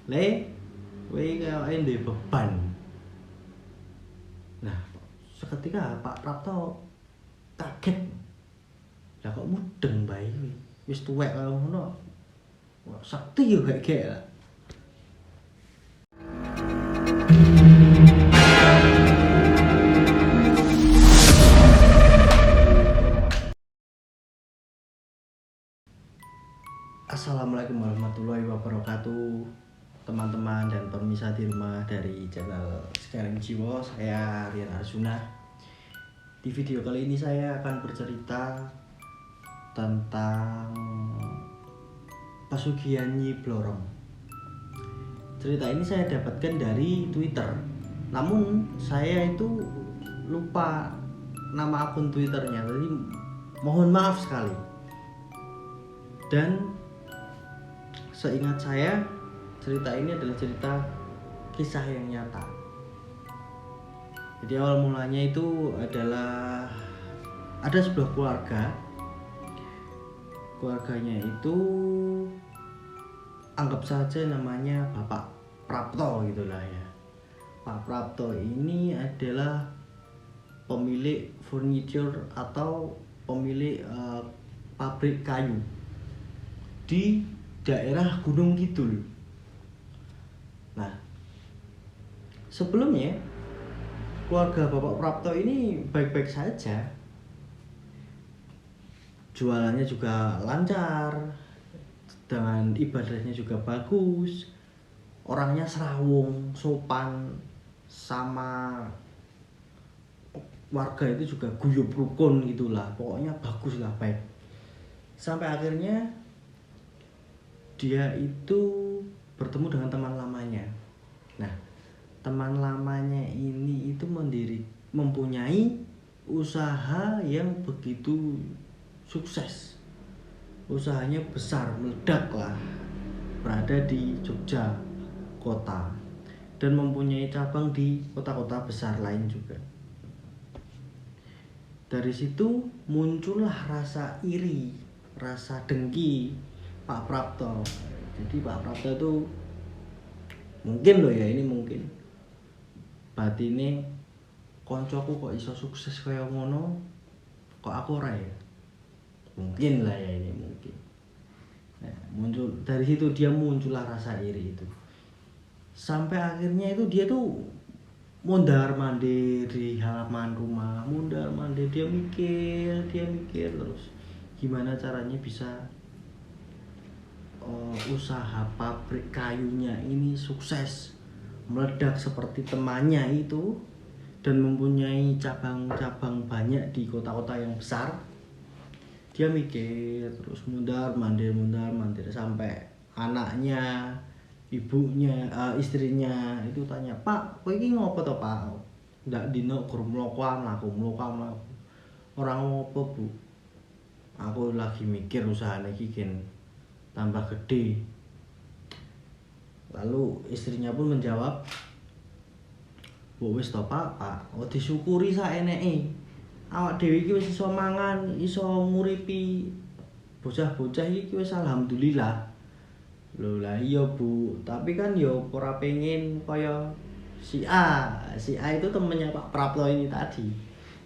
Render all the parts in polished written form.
kowe kayake duwe beban. Nah, seketika Pak Prapto kaget. Lah kok mudeng bae wis tuwek kaya ngono. Wah, sakti yo gek-gek. Assalamualaikum warahmatullahi wabarakatuh, teman-teman dan pemirsa di rumah dari channel Sekarang Jiwa. Saya Rian Arsuna. Di video kali ini saya akan bercerita tentang pesugihan Nyi Blorong. Cerita ini saya dapatkan dari Twitter, namun saya itu lupa nama akun Twitternya, jadi mohon maaf sekali. Dan seingat saya, cerita ini adalah cerita kisah yang nyata. Jadi awal mulanya itu adalah ada sebuah keluarga. Keluarganya itu anggap saja namanya Bapak Prapto gitulah ya. Pak Prapto ini adalah pemilik furniture atau pemilik pabrik kayu di daerah Gunung Kidul. Nah, sebelumnya keluarga Bapak Prapto ini baik-baik saja. Jualannya juga lancar, dengan ibadahnya juga bagus. Orangnya serawung, sopan, sama warga itu juga guyub rukun gitulah. Pokoknya bagus lah, baik. Sampai akhirnya dia itu bertemu dengan teman lamanya. Nah, teman lamanya ini itu mempunyai usaha yang begitu sukses. Usahanya besar, meledak lah, berada di Jogja kota dan mempunyai cabang di kota-kota besar lain juga. Dari situ muncullah rasa iri, rasa dengki Pak Prapto. Jadi Pak Prapto itu mungkin loh ya, ini mungkin batine koncoku kok iso sukses kaya ngono, kok aku ora ya. Mungkin lah ya, ini mungkin. Nah, muncul dari situ, dia muncullah rasa iri itu. Sampai akhirnya itu dia tuh mondar-mandir di halaman rumah, mondar-mandir, dia mikir terus gimana caranya bisa usaha pabrik kayunya ini sukses, meledak seperti temannya itu, dan mempunyai cabang-cabang banyak di kota-kota yang besar. Dia mikir terus mondar-mandir sampai anaknya, ibunya, istrinya itu tanya, "Pak, kowe iki ngopo to, Pak? Ndak dino gur mlaku. Ora ngopo, Bu. Aku lagi mikir usahane iki gen tambah gede." Lalu istrinya pun menjawab, "Wis to, Pak, disyukuri saeneke. Awak dhewe iki wis iso mangan, iso nguripi bocah-bocah iki wis alhamdulillah." Loh lah iya, Bu, tapi kan yo ora pengen kaya si A. Si A itu temennya Pak Prapto ini tadi,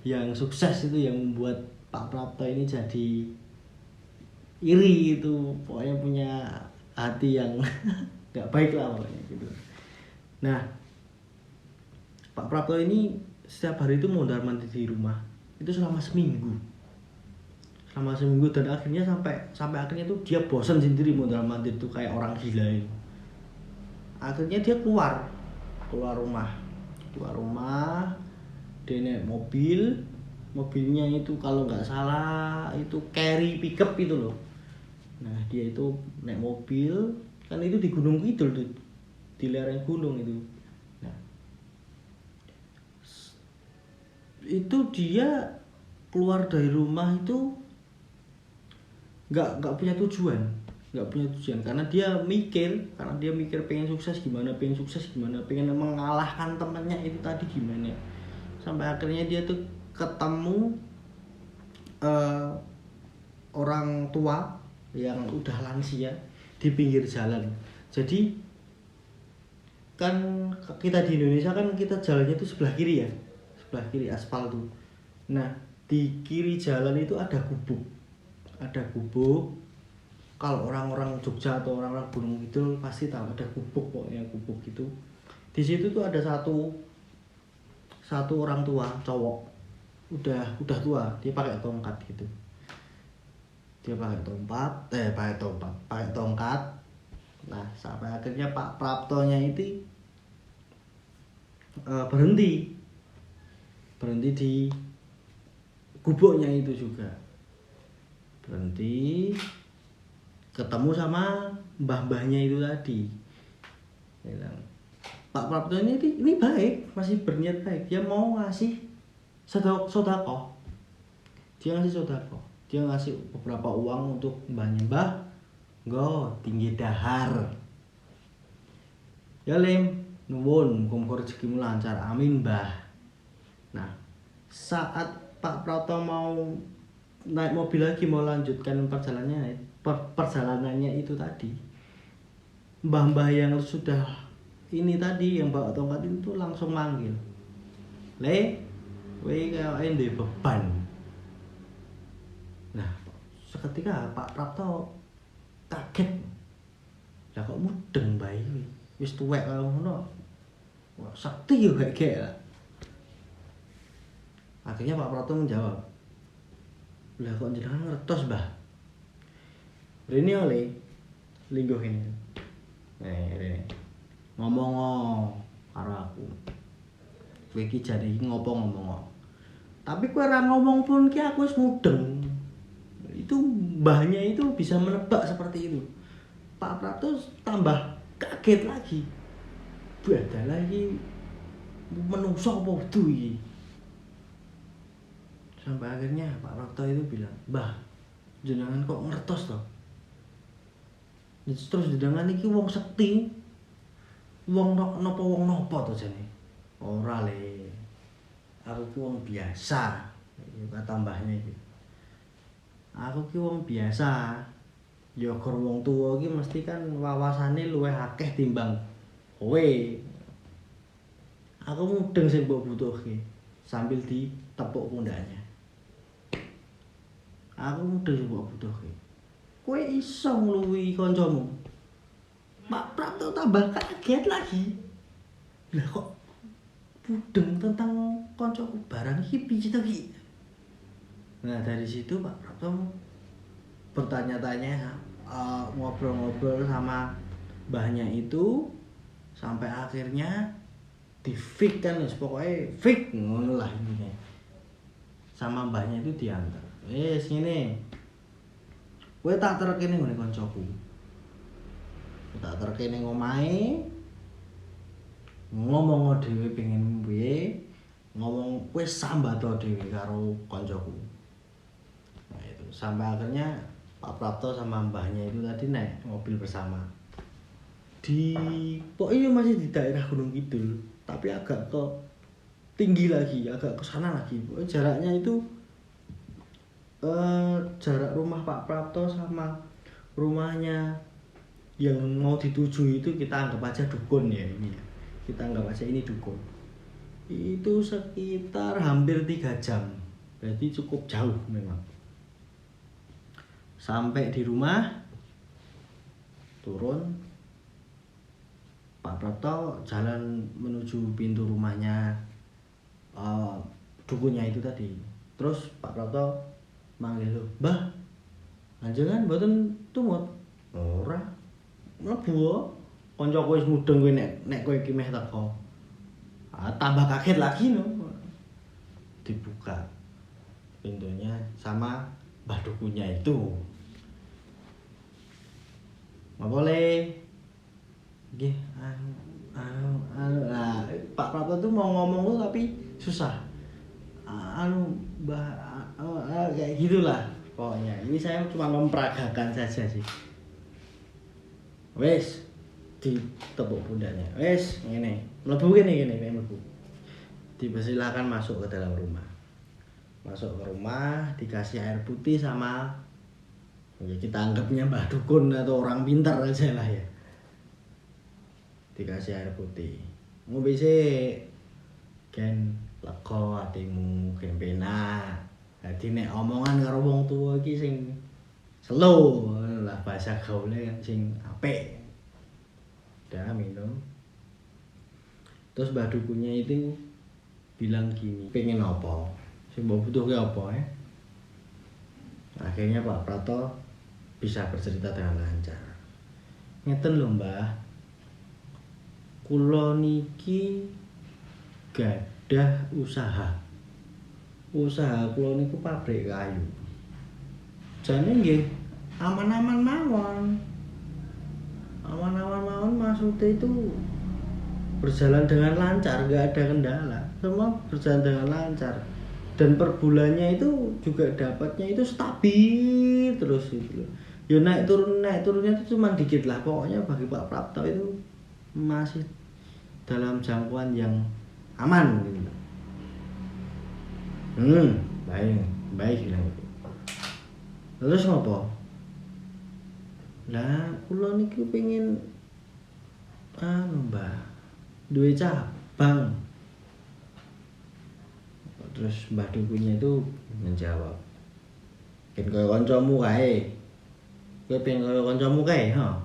yang sukses itu, yang membuat Pak Prapto ini jadi iri itu, pokoknya punya hati yang gak baik lah pokoknya gitu. Nah, Pak Prapto ini setiap hari itu mondar-mandir di rumah itu selama seminggu, dan akhirnya sampai akhirnya tuh dia bosan sendiri mondar-mandir tuh kayak orang gila ini. Akhirnya dia keluar rumah, dia naik mobilnya itu kalau nggak salah itu carry pickup itu loh. Nah, dia itu naik mobil, kan itu di Gunung Kidul tuh, di lereng gunung itu. Nah, itu dia keluar dari rumah itu nggak punya tujuan, karena dia mikir pengen sukses gimana, pengen mengalahkan temennya itu tadi gimana. Sampai akhirnya dia tuh ketemu orang tua yang udah lansia di pinggir jalan. Jadi kan kita di Indonesia kan kita jalannya itu sebelah kiri ya, sebelah kiri aspal tuh. Nah di kiri jalan itu ada gubuk, ada gubuk. Kalau orang-orang Jogja atau orang-orang Gunung Kidul pasti tahu ada gubuk, pokoknya gubuk itu. Di situ tuh ada satu orang tua cowok, udah tua, dia pakai tongkat gitu. Dia pakai tongkat. Nah sampai akhirnya Pak Praptonya itu berhenti di gubuknya itu juga, berhenti ketemu sama mbah-mbahnya itu tadi. Bilang, Pak Prapto ini baik, masih berniat baik, dia mau ngasih sodako. Dia ngasih beberapa uang untuk mbahnya. Mbah, nggo tinggi dahar. Ya Lim, nuwun muga rezekimu lancar. Amin, Mbah. Nah, saat Pak Prapto mau naik mobil lagi mau lanjutkan perjalanannya itu tadi, mbah-mbah yang sudah ini tadi yang bawa tongkat itu langsung manggil, Le, kowe kaya ndek beban. Nah, seketika Pak Prapto kaget. Lah kok mudeng bae iki. Wis tuwek kaya ngono. Wah, sakti yo gek lah. Akhirnya Pak Prapto menjawab, "Lah kok jenengan ngertos, Mbah? Rene oleh linggo ini." Rene. Ngomong karo aku. Kowe iki jane iki ngopo ngomong. Tapi kowe ora ngomong pun ki aku wis mudeng. Itu mbahnya itu bisa menebak seperti itu. Pak Prapto tambah kaget lagi. Badalah iki menungso apa wudu iki. Sampai akhirnya Pak Prapto itu bilang, "Mbah, jenengan kok ngertos toh? Terus jenengan iki wong sekti. Wong nopo to jane?" "Ora le. Aku ki wong biasa." Iki kata mbahnya iki. "Aku ki wong biasa. Ya gor wong tuwa iki mesti kan wawasane luwih akeh timbang kowe. Aku mudeng sing mbok butuhke." Sambil ditepuk pundaknya. "Aku mudeng sing mbok butuhke. Kowe iso ngluwihi kancamu." Pak Prapto tambah kaget lagi. Lah kok mudeng tentang kancaku barang iki piye to iki? Nah dari situ Pak Prapto bertanya-tanya, ngobrol-ngobrol sama mbahnya itu sampai akhirnya di fix kan, pokoknya fix ngono lah ini. Sama mbahnya itu diantar. Sini. Kowe tak terkene ngene kancaku. Tak terkene ngomahe. Ngomong dhewe pengen piye? Ngomong kowe sambato dhewe karo kancaku. Nah itu sampai akhirnya Pak Prapto sama mbahnya itu tadi naik mobil bersama. Pokoknya masih di daerah Gunung Kidul, tapi agak ke tinggi lagi, agak ke sana lagi. Pokoknya jaraknya itu jarak rumah Pak Prapto sama rumahnya yang mau dituju itu kita anggap aja dukun ya ini ya. Kita anggap aja ini dukun. Itu sekitar hampir 3 jam. Berarti cukup jauh memang. Sampai di rumah, turun, Pak Prapto jalan menuju pintu rumahnya dukunnya itu tadi. Terus Pak Prapto manggil, "Mbah, panjenengan mboten tumut?" "Ora. Mlebu. Kancaku wis mudeng kowe nek kowe iki meh teko." Tambah kaget lagi no. Dibuka pintunya sama mbah dukunnya itu. "Nggak boleh." Nggih, Pak Prapto tuh mau ngomong tuh tapi susah. Mbah, kayak gitulah pokoknya. Ini saya cuma memperagakan saja sih. Wes ditepuk pundaknya. Wes ngene. Mlebu kene mlebu. Dipersilakan masuk ke dalam rumah. Masuk ke rumah, dikasih air putih sama ya kita anggapnya mbah dukun atau orang pintar aja lah ya. dikasih air putih. Ngombe sik gen lega atimu, gen penak. Dadi nek omongan karo wong tuwa iki sing slow ngono lah bahasa gaule kan sing apik. Udah minum. Terus Mbah Dukunya itu bilang gini, pengen apa? Sing mbok butuhke apa ya? Akhirnya Pak Prato bisa bercerita dengan lancar. Ngeten lho Mbah, kula niki gadah usaha. Usaha kula niku pabrik kayu. Jane nggih aman-aman mawon. Aman-aman mawon maksudnya itu berjalan dengan lancar, nggak ada kendala, semua berjalan dengan lancar, dan per bulannya itu juga dapatnya itu stabil terus gitu loh. Ya naik turunnya itu cuma dikit lah, pokoknya bagi Pak Prapto itu masih dalam jangkauan yang aman gitu loh. Baik bilang gitu. Terus ngopo? Lah kula niki pengen Mbah duwe cabang. Terus Mbah Dukunya itu menjawab, "Ken kaya kancamu kae. Kowe pengen kaya kancamu kae, ha?"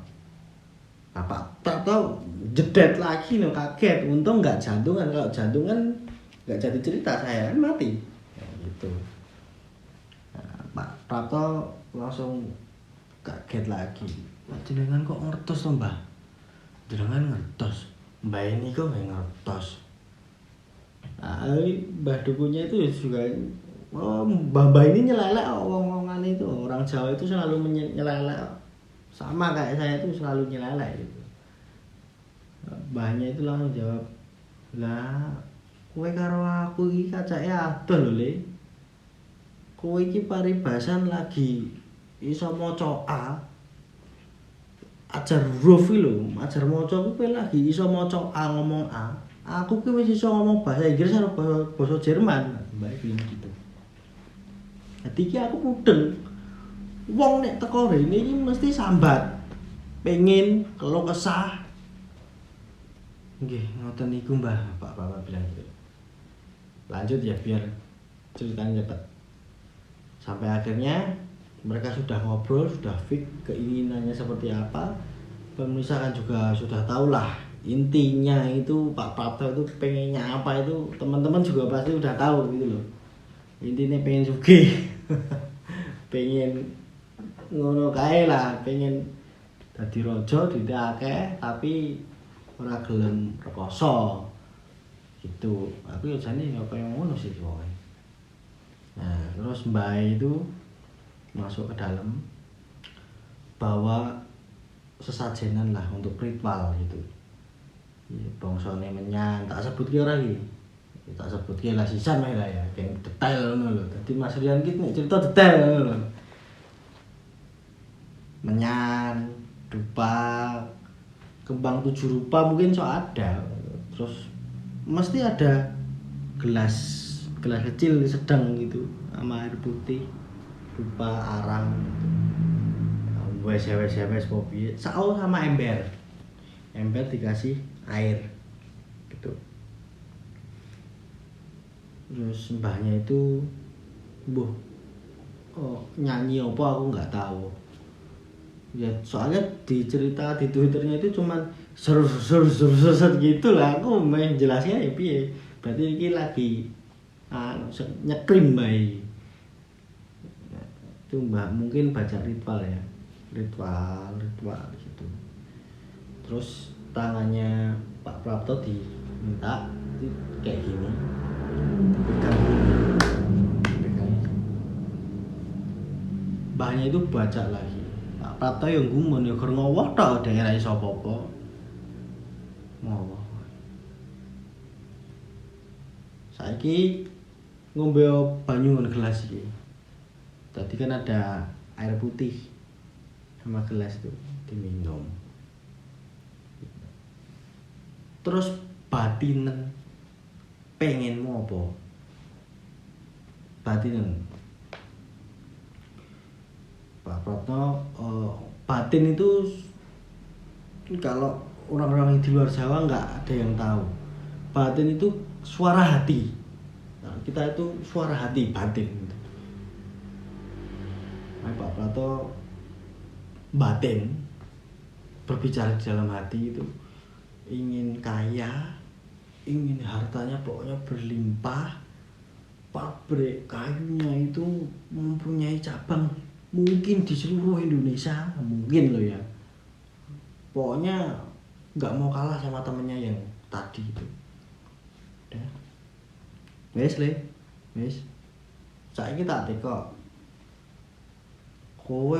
Bapak tak tahu jedet lagi loh, kaget. Untung enggak jantungan. Kalau jantungan enggak jadi cerita, saya kan mati. Ya, gitu. Nah, Pak Prato langsung kaget lagi. Jenengan kok ngertos to, Mbah? Jenengan ngertos. Mbah ini kok nggak ngertos. Nah, Mbah Dukunya itu juga Mbah ini nyelelek omongan itu. Orang Jawa itu selalu nyelelek. Sama kayak saya itu selalu nyelelek gitu. Mbahnya itu langsung jawab, "Lah, kowe karo aku iki kacake adoh lho, Le. Kowe iki paribasan lagi iso maca A. Ajar huruf lho, ajar maca ku kowe lagi iso maca A, ngomong A. Aku ki wis iso ngomong bahasa Inggris karo bahasa Jerman." Mbak bilang gitu. Dadi ki aku mudeng. Wong nek teko rene iki mesti sambat. Pengen keluh kesah. Nggih, ngoten niku Mbah, Bapak bilang gitu. Lanjut ya biar ceritanya cepat. Sampai akhirnya mereka sudah ngobrol, sudah fix keinginannya seperti apa. Pemirsa kan juga sudah tahu lah intinya itu Pak Prato itu pengennya apa, itu teman-teman juga pasti udah tahu gitu loh. Intinya pengen sugih. Pengen ngono kae lah, pengen dadi raja duwite akeh tapi ora gelem rekoso. Gitu. Aku ya jane ya kaya ngono sih pokoke. Nah, terus Mbak itu masuk ke dalam, bawa sesajenan lah untuk ritual gitu. Ya, bangsane menyan, tak sebutke ora iki. Tak sebutke lah sisan wae lah ya, kayak detail ngono lho. Dadi Mas Rian ki nek cerita detail ngono lho. Menyan, dupa, kembang 7 rupa mungkin so ada. Terus mesti ada gelas kecil sedang gitu sama air putih, dupa, arang gitu. Wes kopi, sao sama ember dikasih air gitu. Terus mbahnya itu nyanyi apa aku nggak tahu ya, soalnya di cerita di Twitternya itu cuman ser gitu lah. Aku main jelasnya ya piye, berarti ini lagi nyekrim bayi itu Mbak mungkin baca ritual ya, ritual gitu. Terus tangannya Pak Prapto diminta kayak gini, dipegang. Mbahnya itu baca lagi. Pak Prapto yang gumun ya gur ngowoh tok daerah iso apa-apa. Ngowoh. Saiki ngombe banyu ngon gelas iki. Tadi kan ada air putih sama gelas tuh diminum. Terus batinen pengenmu apa? Batinen Pak Prapto batin itu kalau orang-orang di luar Jawa nggak ada yang tahu. Batin itu suara hati. Nah, kita itu suara hati, batin. Nah, Pak Prato batin berbicara di dalam hati itu ingin kaya, ingin hartanya pokoknya berlimpah, pabrik kayunya itu mempunyai cabang mungkin di seluruh Indonesia, mungkin loh ya. Pokoknya nggak mau kalah sama temennya yang tadi itu. Udah. Wes le, wes. Saiki tak teko. Kowe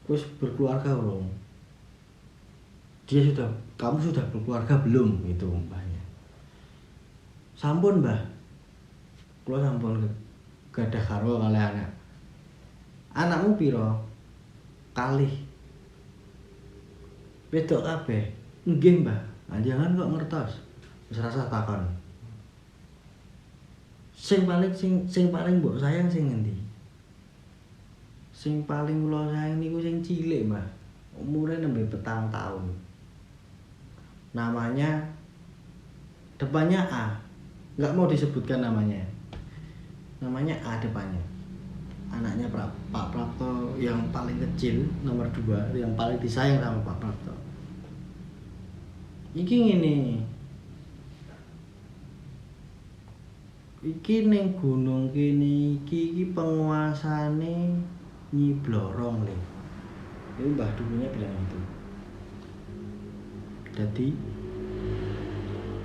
wis berkeluarga belum? Kamu sudah berkeluarga belum? Itu umpamanya. Sampun, Mbah. Kula sampun gadah garwa kalih anak. Anakmu piro? Kalih. Wedok kabeh. Nggih, Mbah. Jangan kok ngertos. Wis rasa takon. Sing paling mbok sayang sing ngendi? Sing paling kula sayang niku sing cilik, Mbah. Umure nembe 4 tahun. Namanya depannya A. Enggak mau disebutkan namanya. Namanya A depannya. Anaknya Pak Prapto yang paling kecil, nomor 2, yang paling disayang sama Pak Prapto. Iki ngene. Iki ning gunung kene iki penguasane Nyi Blorong lho. Itu Mbah Dukunya bilang gitu. Jadi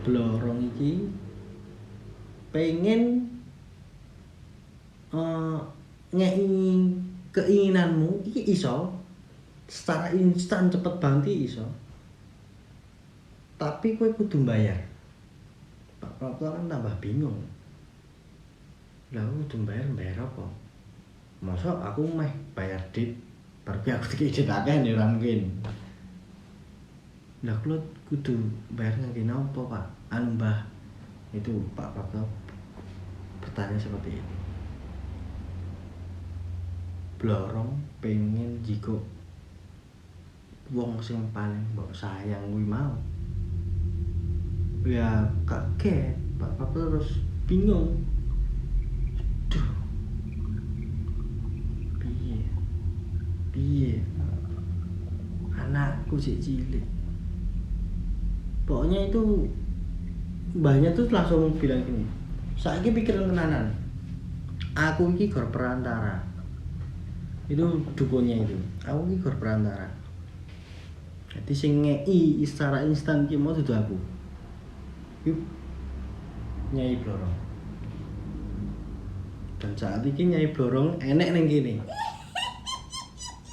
Blorong iki pengen ngei keinginanmu iki iso secara instan cepet banget iso. Tapi kowe kudu bayar. Pak Prapto kan tambah bingung. Lah kudu bayar apa? Masa aku meh bayar dit baru aku dikit akeh ya ora mungkin. Lah kula kudu bayar ngangge napa, Pak? Anu Mbah. Itu Pak Prapto bertanya seperti ini. Blorong pengen jiko wong sing paling mbok sayang kuwi mau. Ya kaget, Pak Prapto terus bingung. Duh. Piye? Anakku sik cilik. Pokoknya itu mbahnya tuh langsung bilang gini. Saiki pikiran tenanan. Aku iki gor perantara. Itu dukunnya itu. Aku iki gor perantara. Jadi sing ngei secara instan ki mau dudu aku. Yuk. Nyai Blorong. Dan saat ini Nyai Blorong enek ning kene.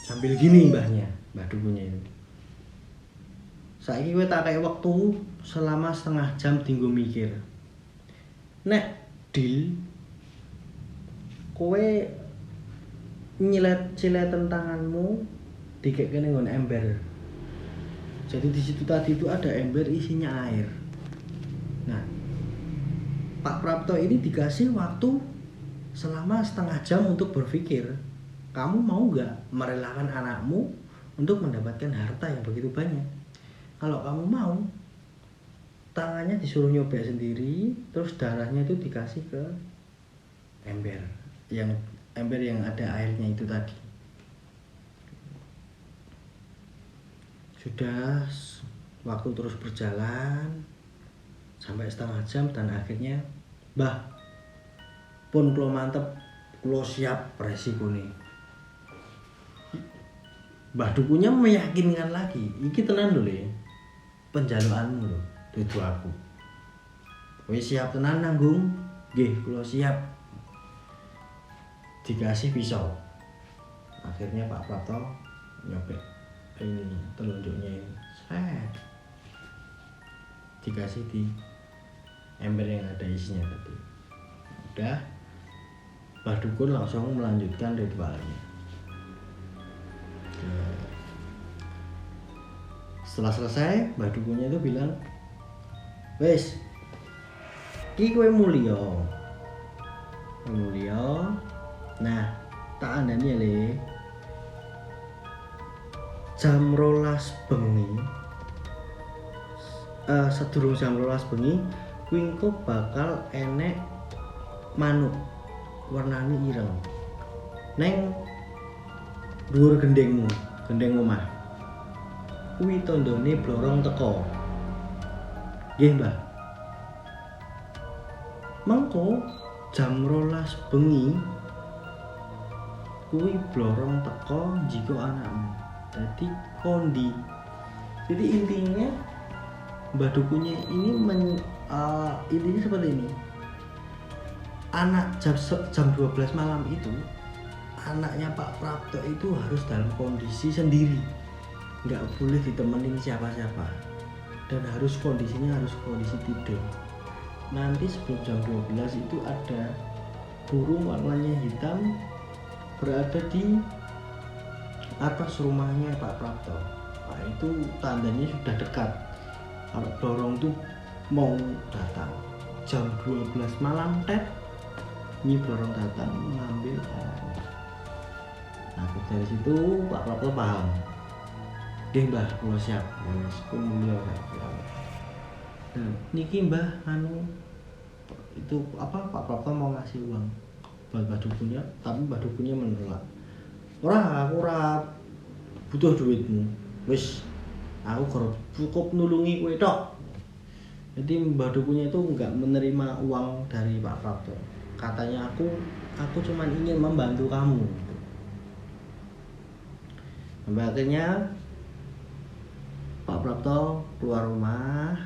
Sambil gini mbahnya, Mbah Dukunya itu. Saiki kowe tak kei wektu selama setengah jam dienggo mikir. Nek deal kowe nyilet-sileten tanganmu dikekne nggon ember. Jadi di situ tadi itu ada ember isinya air. Nah, Pak Prapto ini dikasih waktu selama setengah jam untuk berpikir. Kamu mau nggak merelakan anakmu untuk mendapatkan harta yang begitu banyak? Kalau kamu mau, tangannya disuruh nyobek sendiri, terus darahnya itu dikasih ke ember yang ada airnya itu tadi. Sudah waktu terus berjalan sampai setengah jam dan akhirnya, Mbah, pun kulo mantep, kulo siap resiko nih. Mbah Dukunya meyakinkan lagi, iki tenan lho le, penjaluanmu lho, dudu aku. Kowe siap tenan nanggung? Nggih, kula siap. Dikasih pisau. Akhirnya Pak Prapto nyobek ini telunjuknya ini. Dikasih di ember yang ada isinya tadi. Udah, Mbah Dukun langsung melanjutkan ritualnya. Setelah selesai, Mbah Dukunya itu bilang, wes, ki kowe mulya. Nah, tak andani le. Jam 12 bengi sedurung jam 12 bengi kuwi engko bakal enek manuk warnane ireng neng dhuwur gendeng omah kuwi tandane blorong teko. Nggih Mbah. Mengko jam 12 bengi kuwi blorong teko jiko anakmu. Jadi kondi. Jadi intinya Mbah Dukunnya ini intinya seperti ini. Anak jam 12 malam itu anaknya Pak Prapto itu harus dalam kondisi sendiri. Nggak boleh ditemenin siapa-siapa. Dan kondisinya harus kondisi tidur. Nanti sebelum jam 12 itu ada burung warnanya hitam berada di atas rumahnya Pak Prapto. Nah, itu tandanya sudah dekat. Kalau dorong tuh mau datang. Jam 12 malam ini dorong datang mengambil air. Nah, dari situ Pak Prapto paham. Nggih Mbah, kula siap. Wis pun mulia Pak. Nah, niki Mbah itu Pak Prapto mau ngasih uang buat Mbah Dukunnya, tapi Mbah Dukunnya menolak. Aku ora butuh duitmu. Wis, aku cukup nulungi kowe tok. Jadi Mbah Dukunnya itu enggak menerima uang dari Pak Prapto. Katanya aku cuma ingin membantu kamu. Sampai akhirnya Pak Prapto keluar rumah,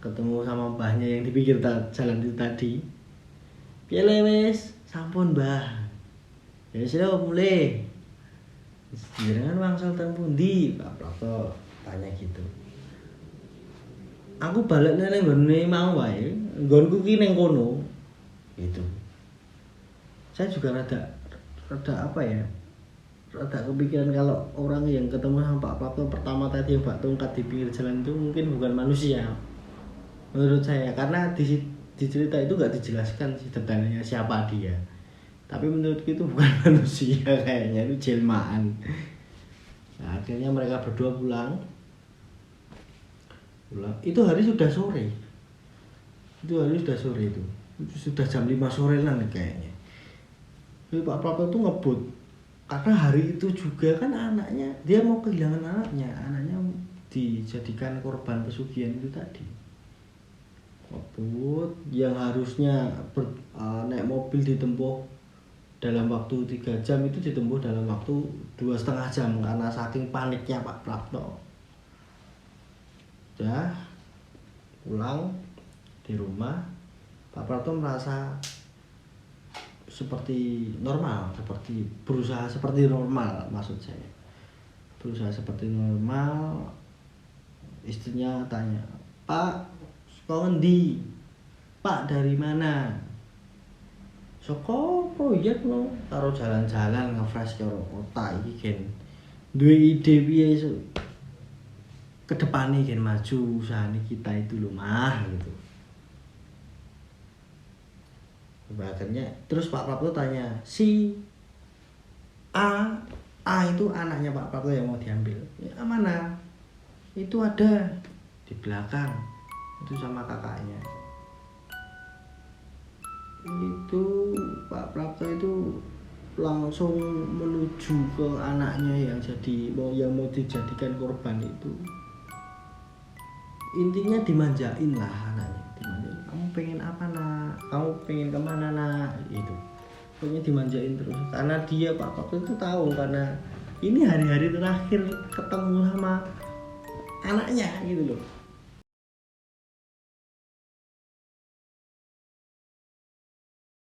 ketemu sama mbahnya yang di pinggir jalan itu tadi. Piye wis, sampun Mbah. Ya sudah mulai. Jenengan wangsul teng pundi? Pak Prapto tanya gitu. Aku balik nang nggone mau wae. Nggonku ki ning kono. Gitu. Saya juga rada apa ya? Rada kepikiran kalau orang yang ketemu sama Pak Prapto pertama tadi yang Pak Tongkat di pinggir jalan itu mungkin bukan manusia. Menurut saya, karena di cerita itu nggak dijelaskan sih detailnya siapa dia. Tapi menurutku itu bukan manusia kayaknya, itu jelmaan. Nah, akhirnya mereka berdua pulang. Itu hari sudah sore. Itu sudah jam 5 sore lah kayaknya. Jadi Pak Prapto itu ngebut. Karena hari itu juga kan anaknya, dia mau kehilangan anaknya dijadikan korban pesugihan itu tadi. Ngebut yang harusnya naik mobil ditempuh dalam waktu 3 jam itu ditempuh dalam waktu 2,5 jam karena saking paniknya Pak Prapto. Udah pulang di rumah, Pak Prapto merasa seperti normal, berusaha seperti normal maksud saya. Berusaha seperti normal. Istrinya tanya, "Pak, kau ngendi? Pak dari mana?" Soko proyek no, karo jalan-jalan nge-fresh karo kota iki gen. Duwe ide piye ke depane gen maju usahane kita itu lho mah gitu. Akhirnya terus Pak Prapto tanya, si A itu anaknya Pak Prapto yang mau diambil. Ya, mana? Itu ada di belakang. Itu sama kakaknya. Itu Pak Prapto itu langsung menuju ke anaknya yang mau dijadikan korban itu. Intinya dimanjain lah anaknya, dimanjain. Kamu pengen apa nak? Kamu pengen kemana nak? Itu pokoknya dimanjain terus. Karena dia Pak Prapto itu tahu karena ini hari-hari terakhir ketemu sama anaknya gitu loh.